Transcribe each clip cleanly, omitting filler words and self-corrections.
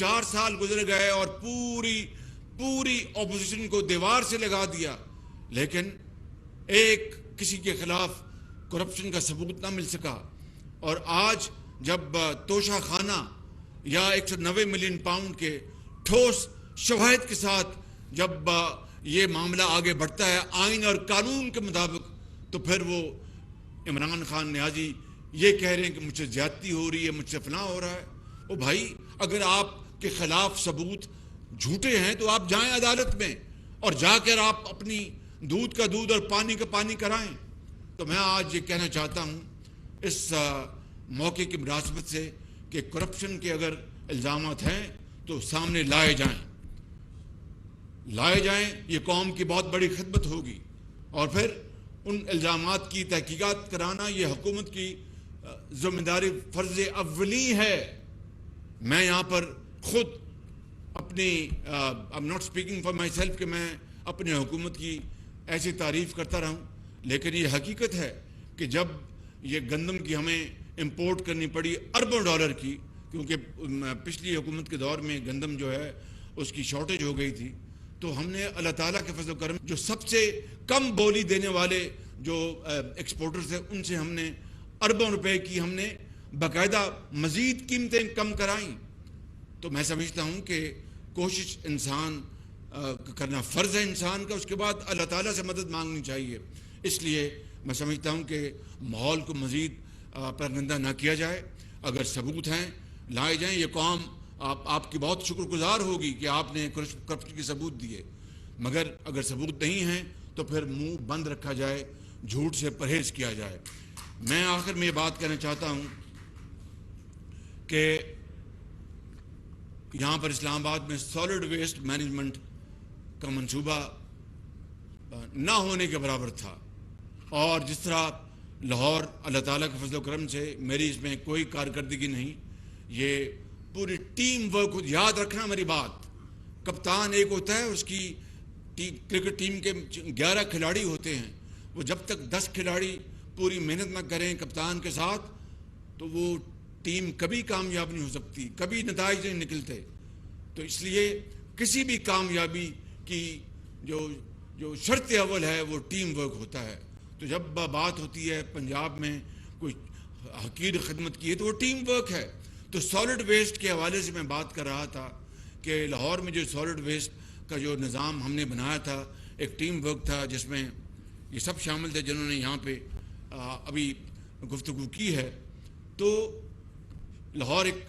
4 سال گزر گئے اور پوری اپوزیشن کو دیوار سے لگا دیا، لیکن ایک کسی کے خلاف کرپشن کا ثبوت نہ مل سکا۔ اور آج جب توشہ خانہ یا 190 ملین پاؤنڈ کے ٹھوس شواہد کے ساتھ جب یہ معاملہ آگے بڑھتا ہے آئین اور قانون کے مطابق، تو پھر وہ عمران خان نیازی یہ کہہ رہے ہیں کہ مجھ سے زیادتی ہو رہی ہے، مجھ سے فلاں ہو رہا ہے۔ او بھائی، اگر آپ کے خلاف ثبوت جھوٹے ہیں تو آپ جائیں عدالت میں اور جا کر آپ اپنی دودھ کا دودھ اور پانی کا پانی کرائیں۔ تو میں آج یہ کہنا چاہتا ہوں اس موقع کی مناسبت سے کہ کرپشن کے اگر الزامات ہیں تو سامنے لائے جائیں، یہ قوم کی بہت بڑی خدمت ہوگی، اور پھر ان الزامات کی تحقیقات کرانا یہ حکومت کی ذمہ داری فرض اولی ہے۔ میں یہاں پر خود اپنی I'm not speaking for myself کہ میں اپنی حکومت کی ایسی تعریف کرتا رہوں، لیکن یہ حقیقت ہے کہ جب یہ گندم کی ہمیں امپورٹ کرنی پڑی اربوں ڈالر کی، کیونکہ پچھلی حکومت کے دور میں گندم جو ہے اس کی شارٹیج ہو گئی تھی، تو ہم نے اللہ تعالیٰ کے فضل و کرم جو سب سے کم بولی دینے والے جو ایکسپورٹرز ہیں ان سے ہم نے اربوں روپے کی ہم نے باقاعدہ مزید قیمتیں کم کرائیں۔ تو میں سمجھتا ہوں کہ کوشش انسان کرنا فرض ہے انسان کا، اس کے بعد اللہ تعالیٰ سے مدد مانگنی چاہیے۔ اس لیے میں سمجھتا ہوں کہ ماحول کو مزید پرگندہ نہ کیا جائے، اگر ثبوت ہیں لائے جائیں۔ یہ قوم آپ کی بہت شکر گزار ہوگی کہ آپ نے کرپشن کے ثبوت دیے، مگر اگر ثبوت نہیں ہیں تو پھر منہ بند رکھا جائے، جھوٹ سے پرہیز کیا جائے۔ میں آخر میں یہ بات کہنا چاہتا ہوں کہ یہاں پر اسلام آباد میں سالڈ ویسٹ مینجمنٹ کا منصوبہ نہ ہونے کے برابر تھا، اور جس طرح لاہور اللہ تعالیٰ کے فضل و کرم سے میری اس میں کوئی کارکردگی نہیں، یہ پوری ٹیم ورک، یاد رکھنا میری بات، کپتان ایک ہوتا ہے، اس کی کرکٹ ٹیم کے 11 کھلاڑی ہوتے ہیں، وہ جب تک 10 کھلاڑی پوری محنت نہ کریں کپتان کے ساتھ تو وہ ٹیم کبھی کامیاب نہیں ہو سکتی، کبھی نتائج نہیں نکلتے۔ تو اس لیے کسی بھی کامیابی کی جو شرط اول ہے وہ ٹیم ورک ہوتا ہے۔ تو جب بات ہوتی ہے پنجاب میں کوئی حقیر خدمت کی ہے تو وہ ٹیم ورک ہے۔ تو سالڈ ویسٹ کے حوالے سے میں بات کر رہا تھا کہ لاہور میں جو سالڈ ویسٹ کا جو نظام ہم نے بنایا تھا، ایک ٹیم ورک تھا جس میں یہ سب شامل تھے جنہوں نے یہاں پہ ابھی گفتگو کی ہے۔ تو لاہور ایک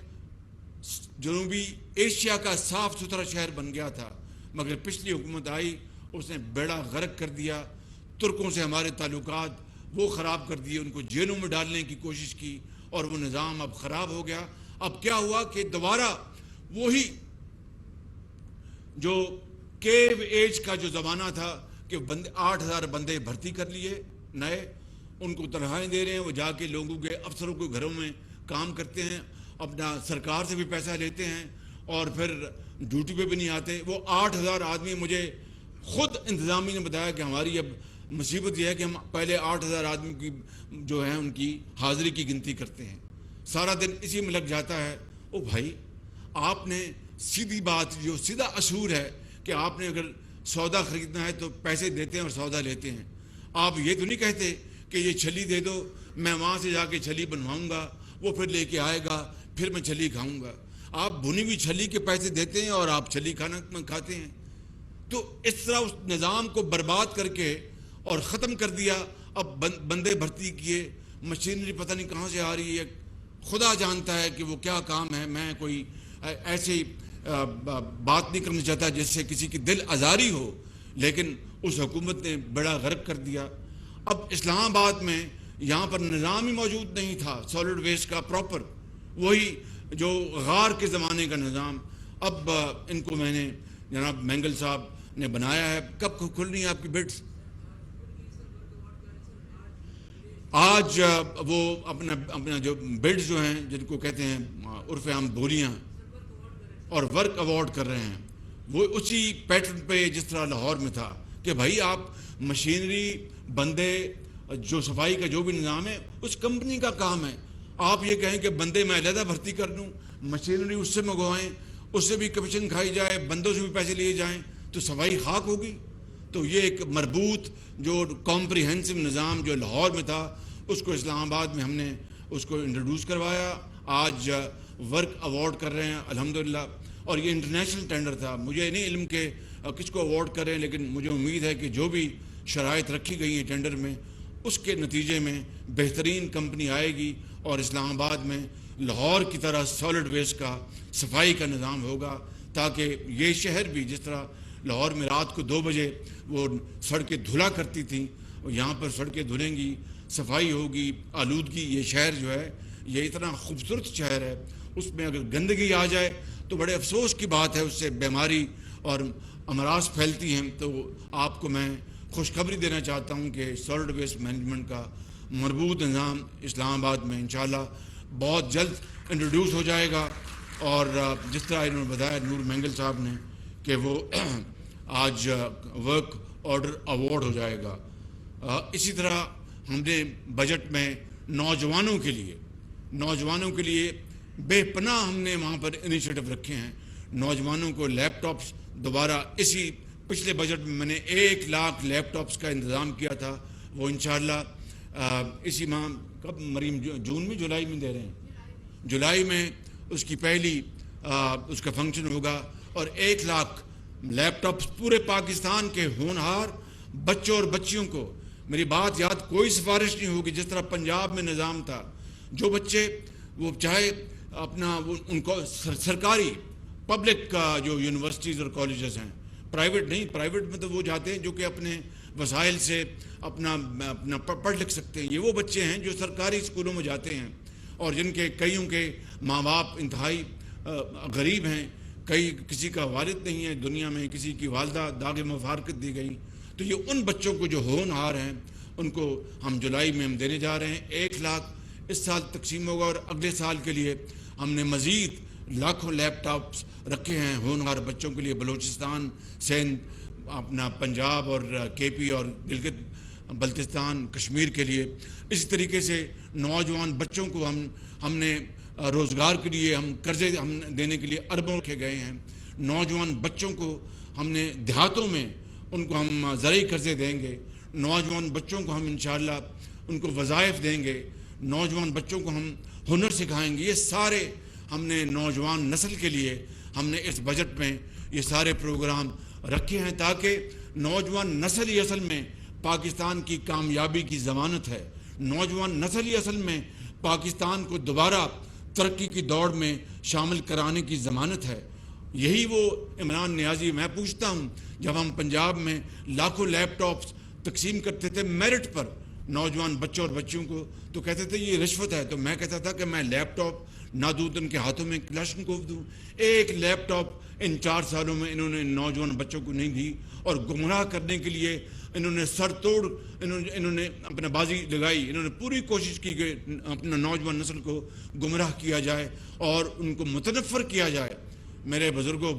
جنوبی ایشیا کا صاف ستھرا شہر بن گیا تھا، مگر پچھلی حکومت آئی، اس نے بیڑا غرق کر دیا، ترکوں سے ہمارے تعلقات وہ خراب کر دیے، ان کو جیلوں میں ڈالنے کی کوشش کی، اور وہ نظام اب خراب ہو گیا۔ اب کیا ہوا کہ دوبارہ وہی جو کیو ایج کا جو زمانہ تھا کہ 8,000 بندے بھرتی کر لیے نئے، ان کو تنخواہیں دے رہے ہیں، وہ جا کے لوگوں کے افسروں کے گھروں میں کام کرتے ہیں، اپنا سرکار سے بھی پیسہ لیتے ہیں اور پھر ڈیوٹی پہ بھی نہیں آتے۔ وہ 8,000 آدمی، مجھے خود انتظامیہ نے بتایا کہ ہماری اب مصیبت یہ ہے کہ ہم پہلے 8,000 آدمی کی جو ہے ان کی حاضری کی گنتی کرتے ہیں، سارا دن اسی میں لگ جاتا ہے۔ او بھائی، آپ نے سیدھی بات، جو سیدھا اصول ہے کہ آپ نے اگر سودا خریدنا ہے تو پیسے دیتے ہیں اور سودا لیتے ہیں، آپ یہ تو نہیں کہتے کہ یہ چھلی دے دو، میں وہاں سے جا کے چھلی بنواؤں گا، وہ پھر لے کے آئے گا، پھر میں چھلی کھاؤں گا۔ آپ بھنی ہوئی چھلی کے پیسے دیتے ہیں اور آپ چھلی کھاتے ہیں۔ تو اس طرح اس نظام کو برباد کر کے اور ختم کر دیا۔ اب بندے بھرتی کیے، مشینری پتہ نہیں کہاں سے آ رہی ہے، خدا جانتا ہے کہ وہ کیا کام ہے۔ میں کوئی ایسی بات نہیں کرنا چاہتا جس سے کسی کی دل آزاری ہو، لیکن اس حکومت نے بڑا غرق کر دیا۔ اب اسلام آباد میں یہاں پر نظام ہی موجود نہیں تھا سالڈ ویسٹ کا پراپر، وہی جو غار کے زمانے کا نظام۔ اب ان کو میں نے جناب مینگل صاحب نے بنایا ہے۔ کب کھلنی ہے آپ کی بڈس؟ آج وہ اپنا جو بڈز جو ہیں جن کو کہتے ہیں عرف عام بولیاں اور ورک ایوارڈ کر رہے ہیں، وہ اسی پیٹرن پہ جس طرح لاہور میں تھا کہ بھائی آپ مشینری، بندے، جو صفائی کا جو بھی نظام ہے اس کمپنی کا کام ہے۔ آپ یہ کہیں کہ بندے میں علیحدہ بھرتی کر دوں، مشینری اس سے منگوائیں اس سے بھی کمیشن کھائی جائے, بندوں سے بھی پیسے لیے جائیں, تو صفائی خاک ہوگی. تو یہ ایک مربوط جو کمپریہنسو نظام جو لاہور میں تھا, اس کو اسلام آباد میں ہم نے اس کو انٹروڈیوس کروایا. آج ورک ایوارڈ کر رہے ہیں الحمدللہ, اور یہ انٹرنیشنل ٹینڈر تھا. مجھے نہیں علم کہ کس کو ایوارڈ کریں, لیکن مجھے امید ہے کہ جو بھی شرائط رکھی گئی ہیں ٹینڈر میں, اس کے نتیجے میں بہترین کمپنی آئے گی, اور اسلام آباد میں لاہور کی طرح سالڈ ویسٹ کا صفائی کا نظام ہوگا, تاکہ یہ شہر بھی جس طرح لاہور میں رات کو 2 بجے وہ سڑکیں دھلا کرتی تھیں, یہاں پر سڑکیں دھلیں گی, صفائی ہوگی, آلودگی. یہ شہر جو ہے یہ اتنا خوبصورت شہر ہے, اس میں اگر گندگی آ جائے تو بڑے افسوس کی بات ہے, اس سے بیماری اور امراض پھیلتی ہیں. تو آپ کو میں خوشخبری دینا چاہتا ہوں کہ سالڈ ویسٹ مینجمنٹ کا مربوط نظام اسلام آباد میں انشاءاللہ بہت جلد انٹروڈیوس ہو جائے گا. اور جس طرح انہوں نے بتایا نور مینگل صاحب نے کہ وہ آج ورک آرڈر ایوارڈ ہو جائے گا. اسی طرح ہم نے بجٹ میں نوجوانوں کے لیے بے پناہ ہم نے وہاں پر انیشیٹو رکھے ہیں. نوجوانوں کو لیپ ٹاپس دوبارہ اسی پچھلے بجٹ میں نے 1 لاکھ لیپ ٹاپس کا انتظام کیا تھا, وہ انشاءاللہ اسی ماہ کب مریم جون میں جولائی میں دے رہے ہیں, جولائی میں اس کی پہلی اس کا فنکشن ہوگا. اور 1 لاکھ لیپ ٹاپس پورے پاکستان کے ہونہار بچوں اور بچیوں کو. میری بات یاد, کوئی سفارش نہیں ہوگی جس طرح پنجاب میں نظام تھا. جو بچے وہ چاہے اپنا ان کو سرکاری پبلک کا جو یونیورسٹیز اور کالجز ہیں, پرائیویٹ نہیں, پرائیویٹ میں تو وہ جاتے ہیں جو کہ اپنے وسائل سے اپنا پڑھ لکھ سکتے ہیں. یہ وہ بچے ہیں جو سرکاری اسکولوں میں جاتے ہیں, اور جن کے کئیوں کے ماں باپ انتہائی غریب ہیں, کسی کا والد نہیں ہے دنیا میں, کسی کی والدہ داغ مفارقت دی گئی. تو یہ ان بچوں کو جو ہونہار ہیں ان کو ہم جولائی میں ہم دینے جا رہے ہیں. 1 لاکھ اس سال تقسیم ہوگا, اور اگلے سال کے لیے ہم نے مزید لاکھوں لیپ ٹاپس رکھے ہیں ہونہار بچوں کے لیے, بلوچستان, سندھ, اپنا پنجاب اور KP اور گلگت بلتستان, کشمیر کے لیے. اسی طریقے سے نوجوان بچوں کو ہم نے روزگار کے لیے ہم قرضے ہم دینے کے لیے اربوں رکھے گئے ہیں. نوجوان بچوں کو ہم نے دیہاتوں میں ان کو ہم زرعی قرضے دیں گے. نوجوان بچوں کو ہم انشاءاللہ ان کو وظائف دیں گے. نوجوان بچوں کو ہم ہنر سکھائیں گے. یہ سارے ہم نے نوجوان نسل کے لیے ہم نے اس بجٹ میں یہ سارے پروگرام رکھے ہیں, تاکہ نوجوان نسل ہی اصل میں پاکستان کی کامیابی کی ضمانت ہے. نوجوان نسل ہی اصل میں پاکستان کو دوبارہ ترقی کی دوڑ میں شامل کرانے کی ضمانت ہے. یہی وہ عمران نیازی, میں پوچھتا ہوں, جب ہم پنجاب میں لاکھوں لیپ ٹاپس تقسیم کرتے تھے میرٹ پر نوجوان بچوں اور بچیوں کو, تو کہتے تھے یہ رشوت ہے. تو میں کہتا تھا کہ میں لیپ ٹاپ نہ دوں تو ان کے ہاتھوں میں کلاشنکوف دوں. 1 لیپ ٹاپ ان 4 سالوں میں انہوں نے نوجوان بچوں کو نہیں دی, اور گمراہ کرنے کے لیے انہوں نے سر توڑ انہوں نے اپنا بازی لگائی. انہوں نے پوری کوشش کی کہ اپنا نوجوان نسل کو گمراہ کیا جائے اور ان کو متنفر کیا جائے. میرے بزرگوں